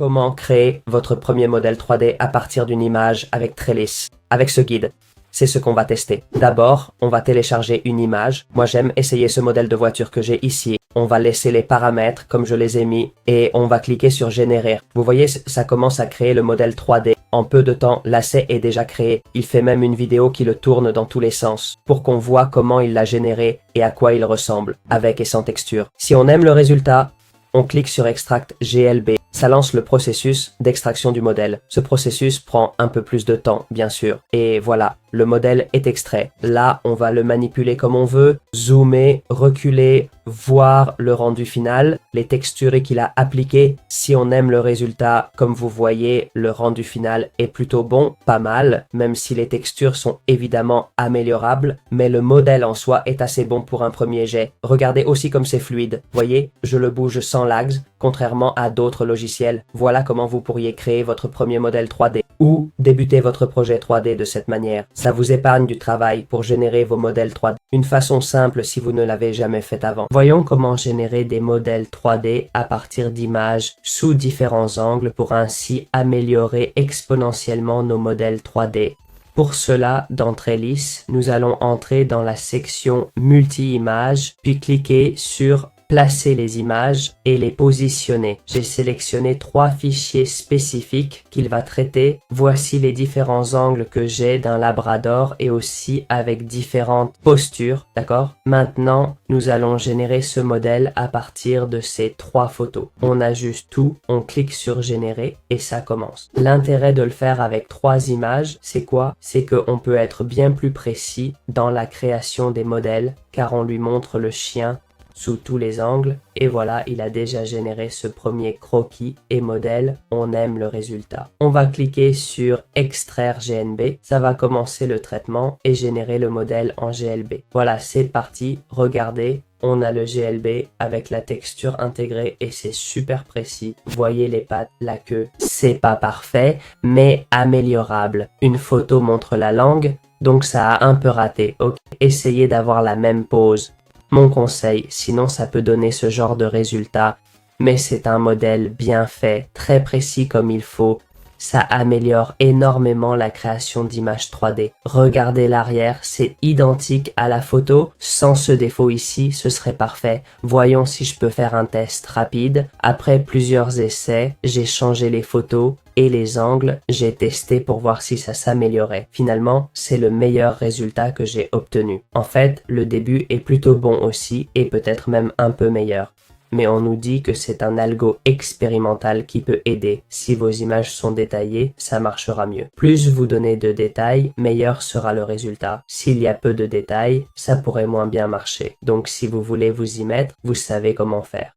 Comment créer votre premier modèle 3D à partir d'une image avec Trellis? Avec ce guide, c'est ce qu'on va tester. D'abord, on va télécharger une image. Moi, j'aime essayer ce modèle de voiture que j'ai ici. On va laisser les paramètres comme je les ai mis et on va cliquer sur générer. Vous voyez, ça commence à créer le modèle 3D. En peu de temps, l'asset est déjà créé. Il fait même une vidéo qui le tourne dans tous les sens pour qu'on voit comment il l'a généré et à quoi il ressemble, avec et sans texture. Si on aime le résultat, on clique sur Extract GLB. Ça lance le processus d'extraction du modèle. Ce processus prend un peu plus de temps, bien sûr. Et voilà, le modèle est extrait. Là, on va le manipuler comme on veut, zoomer, reculer, voir le rendu final, les textures qu'il a appliquées. Si on aime le résultat, comme vous voyez, le rendu final est plutôt bon, pas mal, même si les textures sont évidemment améliorables, mais le modèle en soi est assez bon pour un premier jet. Regardez aussi comme c'est fluide. Voyez, je le bouge sans lags, contrairement à d'autres logiciels. Voilà comment vous pourriez créer votre premier modèle 3D ou débuter votre projet 3D de cette manière. Ça vous épargne du travail pour générer vos modèles 3D. Une façon simple si vous ne l'avez jamais fait avant. Voyons comment générer des modèles 3D à partir d'images sous différents angles pour ainsi améliorer exponentiellement nos modèles 3D. Pour cela, dans Trellis, nous allons entrer dans la section multi-images, puis cliquer sur placer les images et les positionner. J'ai sélectionné 3 fichiers spécifiques qu'il va traiter. Voici les différents angles que j'ai d'un labrador et aussi avec différentes postures, d'accord? Maintenant, nous allons générer ce modèle à partir de ces 3 photos. On ajuste tout, on clique sur générer et ça commence. L'intérêt de le faire avec 3 images, c'est quoi? C'est qu'on peut être bien plus précis dans la création des modèles car on lui montre le chien sous tous les angles et voilà, il a déjà généré ce premier croquis et modèle. On aime le résultat. On va cliquer sur extraire GNB, ça va commencer le traitement et générer le modèle en GLB. Voilà, c'est parti. Regardez, on a le GLB avec la texture intégrée et c'est super précis. Voyez les pattes, la queue. C'est pas parfait, mais améliorable. Une photo montre la langue, donc ça a un peu raté. Ok, essayez d'avoir la même pose. Mon conseil, sinon ça peut donner ce genre de résultat, mais c'est un modèle bien fait, très précis comme il faut. Ça améliore énormément la création d'images 3D. Regardez l'arrière, c'est identique à la photo. Sans ce défaut ici, ce serait parfait. Voyons si je peux faire un test rapide. Après plusieurs essais, j'ai changé les photos et les angles. J'ai testé pour voir si ça s'améliorait. Finalement, c'est le meilleur résultat que j'ai obtenu. En fait, le début est plutôt bon aussi et peut-être même un peu meilleur. Mais on nous dit que c'est un algo expérimental qui peut aider. Si vos images sont détaillées, ça marchera mieux. Plus vous donnez de détails, meilleur sera le résultat. S'il y a peu de détails, ça pourrait moins bien marcher. Donc si vous voulez vous y mettre, vous savez comment faire.